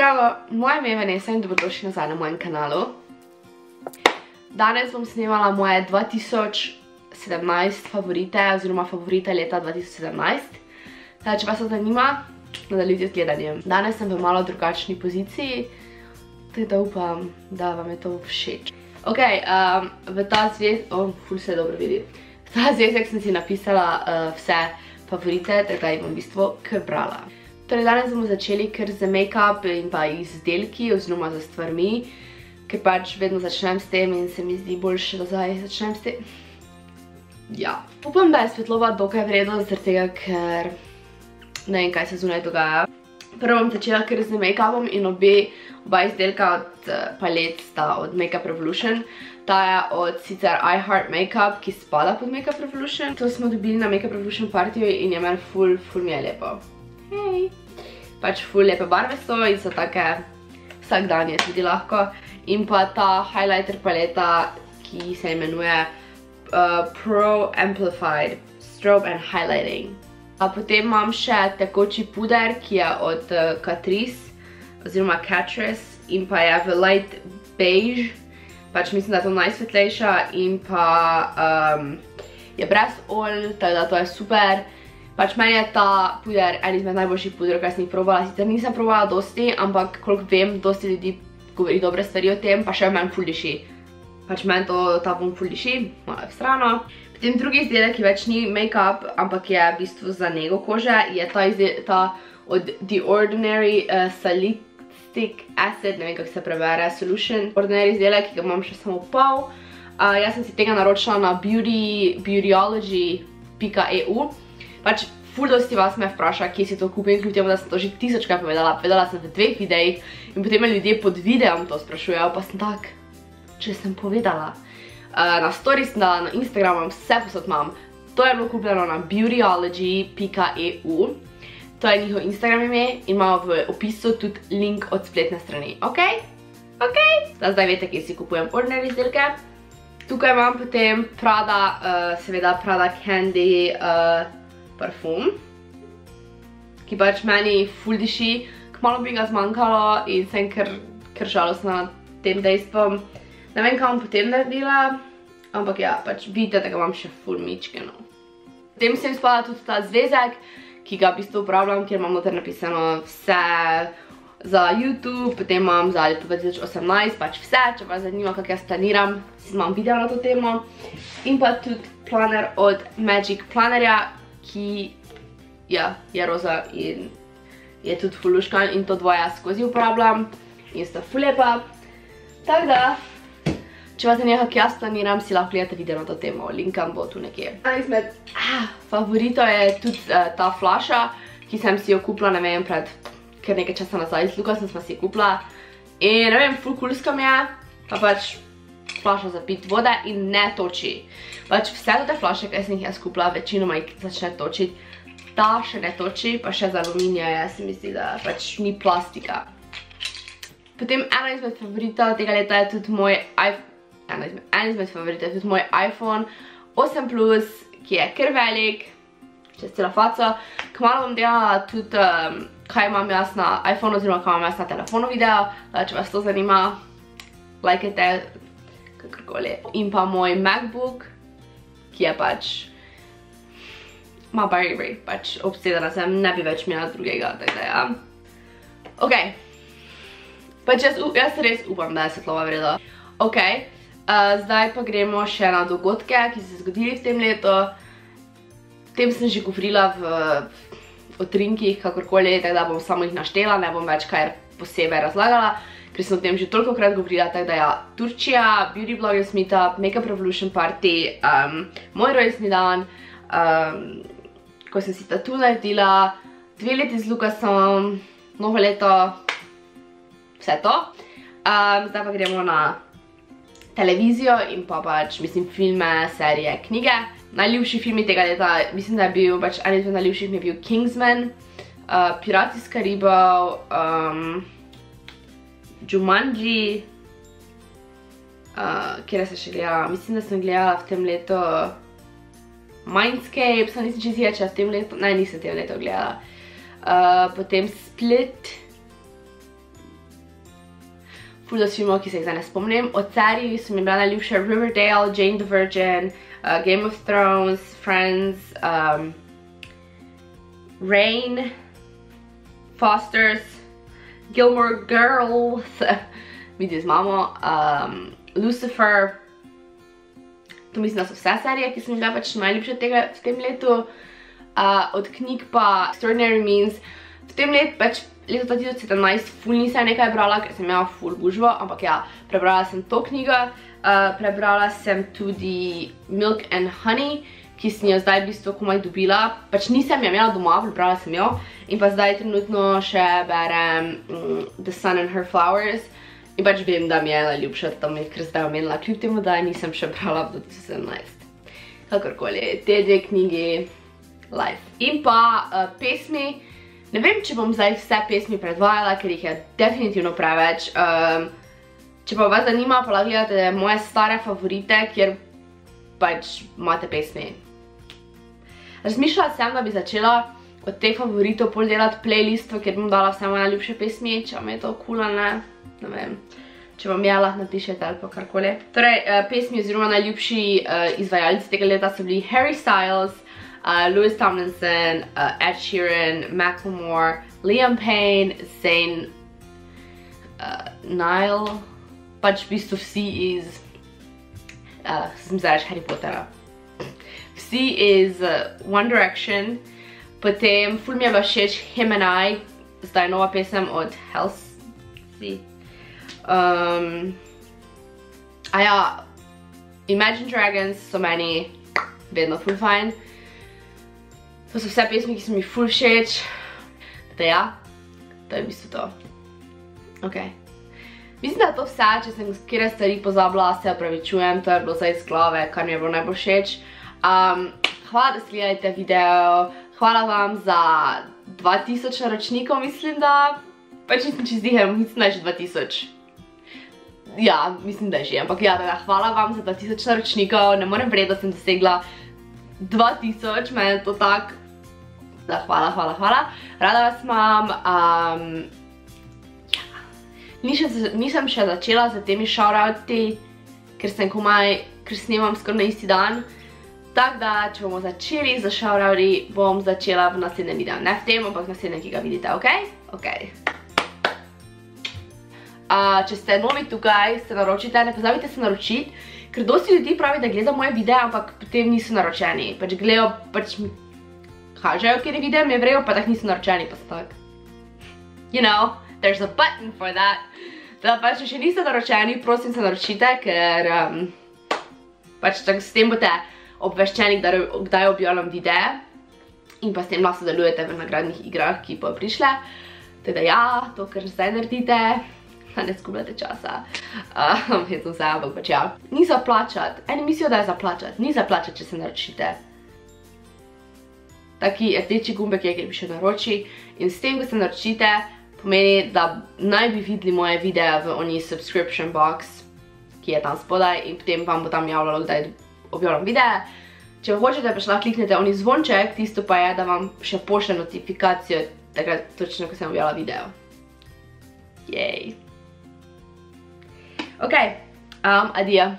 Zdravo, moje ime je Vanessa in dobrodošli nazaj na mojem kanalu. Danes bom snemala moje 2017 favorite oziroma favorite leta 2017. Če vas to zanima, nadaljujte z gledanjem. Danes sem v malo drugačni poziciji, tako da upam, da vam je to všeč. Ok, v ta zvezek, ful se dobro vidi. V ta zvezek sem si napisala vse favorite, tako da jih bom v bistvu kar brala. Torej, danes bomo začeli kar z make-up in pa izdelki oziroma z stvarmi, ker pač vedno začnem s tem in se mi zdi boljše, da zdaj začnem s tem. Ja. Upam, da je svetloba dokaj vredno, zaradi tega, ker ne vem, kaj se zunaj dogaja. Prvo bom začela kar z make-upom in oba izdelka od palet sta od Makeup Revolution. Ta je od sicer I Heart Makeup, ki spada pod Makeup Revolution. To smo dobili na Makeup Revolution partiju in je meni ful mi je lepo. Hej! Pač ful lepe barve so in so take vsakdanje tudi lahko. In pa ta highlighter paleta, ki se imenuje Pro Amplified Strobe and Highlighting. Potem imam še tekoči puder, ki je od Catrice oziroma Catrice in pa je v light beige. Pač mislim, da je to najsvetlejša in pa je brez olj, tako da to je super. Pač meni je ta puder en izmed najboljših puderov, kaj sem jih probala. Sicer nisem probala dosti, ampak koliko vem, dosti ljudi govori dobre stvari o tem, pa še meni ful diši. Pač meni ta von ful diši, malo v strano. Potem drugi izdelek, ki več ni make-up, ampak je v bistvu za nego kože, je ta od The Ordinary Salicylic Acid, ne vem kako se prebere, Solution. Ordinary izdelek, ki ga imam še samo pol. Jaz sem si tega naročila na beautyology.eu. Pač ful dosti vas me vpraša, kje si to kupim, kljub temu, da sem to že 1000krat povedala. Povedala sem v 2 videih in potem me ljudje pod videom to sprašujejo, pa sem tak, če sem povedala. Na stories sem dala, na Instagramu, vse posod imam. To je bilo kupljeno na beautyology.eu. To je njihov Instagram ime in imamo v opisu tudi link od spletne strani. Ok? Ok? Zdaj veste, kje si kupujem ordinary izdelke. Tukaj imam potem Prada, seveda Prada Candy parfum, ki pač meni ful diši. Kmalu bi ga zmanjkalo in sem kar žalostna nad tem dejstvom. Ne vem, kaj bom potem naredila, ampak ja, pač vidite, da ga imam še ful mičkeno. Potem sem spada tudi ta zvezek, ki ga v bistvu uporabljam, kjer imam noter napisano vse za YouTube, potem imam za leto 2018, pač vse, če vas zanima, kako jaz planiram, si imam video na to temo. In pa tudi planer od Magic Plannerja, ki je roza in je tudi ful luškan in to dvoje skozi uporabljam in sta ful lepa. Tako da, če vas zanima, kako jaz planiram, si lahko gledate video na to temo, linkam bo tu nekje. En izmed favoritov je tudi ta flaša, ki sem si jo kupila, ne vem, pred kar nekaj časa nazaj, z Lukasom sva si kupila. In ne vem, ful kulska mi je, pa pač flaša za pit vode in ne toči. Pač vse te flaše, kaj sem jih jaz kupila, večinoma jih začne točiti. Ta še ne toči, pa še z aluminija je, se mi zdi, da pač ni plastika. Potem ena izmed favoritov tega leta je tudi moj iPhone 8 Plus, ki je kar velik, čez celo faco. Kmalu bom delala tudi, kaj imam jaz na iPhone oziroma kaj imam jaz na telefonu video, če vas to zanima, lajkajte, kakorkoli. In pa moj MacBook, ki je pač ma baby, pač obsedena sem, ne bi več imela drugega, tako da ja. Ok, pač jaz res upam, da je svetlova vredno. Ok, zdaj pa gremo še na dogodke, ki so se zgodili v tem letu. Tem sem že govorila o trinkih, kakorkoli, tako da bom samo jih naštela, ne bom več kaj posebej razlagala, ker sem o tem že tolikokrat govorila, tako da ja, Turčija, Beauty Bloggers Meetup, Makeup Revolution Party, moj rojstni dan, ko sem si tatu naredila, 2 leti z Lukasom, novo leto, vse to. Zdaj pa gremo na televizijo in pa pač, mislim, filme, serije, knjige. Najljubši filmi tega leta, mislim, da je bil, pač en izmed najljubših mi je bil Kingsman, Pirati iz Karibov, Jumanji, kjer sem še gledala, mislim, da sem gledala v tem letu Mindscape, sem nisem čisto če v tem letu, ne, nisem v tem letu gledala. Potem Split, ful dosti filmov, ki se jih zdaj ne spomnim. Od serij so mi bila najljubša Riverdale, Jane the Virgin, Game of Thrones, Friends, Reign, Fosters, Gilmore Girls, vidi z mamo, Lucifer. To mislim, da so vse serije, ki sem bila pač najljubša tega v tem letu. Od knjig pa Extraordinary Means. V tem letu pač leto 2017 ful nisem nekaj brala, ker sem imela ful gužvo, ampak ja, prebrala sem to knjigo. Prebrala sem tudi Milk and Honey, ki sem jo zdaj v bistvu komaj dobila. Pač nisem jo imela doma, prebrala sem jo. In pa zdaj trenutno še berem The Sun and Her Flowers. In pač vem, da mi je najljubša, to mi je kar zdaj omenila, kljub temu, da nisem še brala v 2017. Kakorkoli, te dve knjigi, life. In pa pesmi. Ne vem, če bom zdaj vse pesmi predvajala, ker jih je definitivno preveč. Če pa vas zanima, pa lahko gledate moje stare favorite, kjer pač imate pesmi. Razmišljala sem, da bi začela od teh favoritov pol delati playlisto, kjer bom dala vse moje najljubše pesmi, če vam je to cool ali ne. Ne vem, če vam je, lahko napišete ali pa karkoli. Torej, pesmi oziroma najljubši izvajalci tega leta so bili Harry Styles, Louis Tomlinson, Ed Sheeran, Macklemore, Liam Payne, Zayn, Niall, pač v bistvu vsi iz, sem zdaj reči Harry Pottera. Vsi iz One Direction, potem ful mi je bila všeč Him and I, zdaj nova pesem od Halsey. Ja, Imagine Dragons so meni vedno ful fajn. To so vse pesmi, ki so mi ful všeč. Da ja, to je v bistvu to. Ok. Mislim, da je to vse, če sem kjere stvari pozabila, se opravičujem, to je bilo zdaj iz glave, kar mi je bilo najbolj všeč. Hvala, da si gledajte video, hvala vam za 2000 naročnikov, mislim, da pač nisem čist dihem, mislim, da je že 2000. Ja, mislim, da je že, ampak ja, da hvala vam za 2000 naročnikov, ne morem verjeti, da sem dosegla 2000, meni je to tak, da hvala. Rada vas imam, nisem še začela z temi shoutouti, ker sem komaj, ker snemam skoraj na isti dan. Tako da, če bomo začeli z shoutouti, bom začela v naslednjem videu. Ne v tem, ampak v naslednjem, ki ga vidite, ok? Ok. Če ste novi tukaj, se naročite, ne pozabite se naročiti, ker dosti ljudi pravi, da gleda moje videe, ampak potem niso naročeni. Pač gledajo, pač mi kažejo, kjer je video, mi je vrejo, pa tak niso naročeni, pa so tak. You know, there's a button for that. Da pa, če še niste naročeni, prosim se naročite, ker pač s tem boste obveščeni, kdaj objavljam videe in pa s tem lahko sodelujete v nagradnih igrah, ki bo prišle. Teda ja, to, kar zdaj naredite, da ne zgubljate časa. Jaz sem se, ampak pač ja. Ni za plačati. Eni mislijo, da je za plačati. Ni za plačati, če se naročite. Taki rdeči gumbek je, kjer piše naroči. In s tem, ko se naročite, pomeni, da naj bi videli moje videe v oni subscription box, ki je tam spodaj, in potem vam bo tam javljalo, kdaj objavljam videe. Če hočete, pa še lahko kliknete oni zvonček, tisto pa je, da vam še pošle notifikacijo, takrat točno, ko sem objavila video. Jej. Ok, adijo.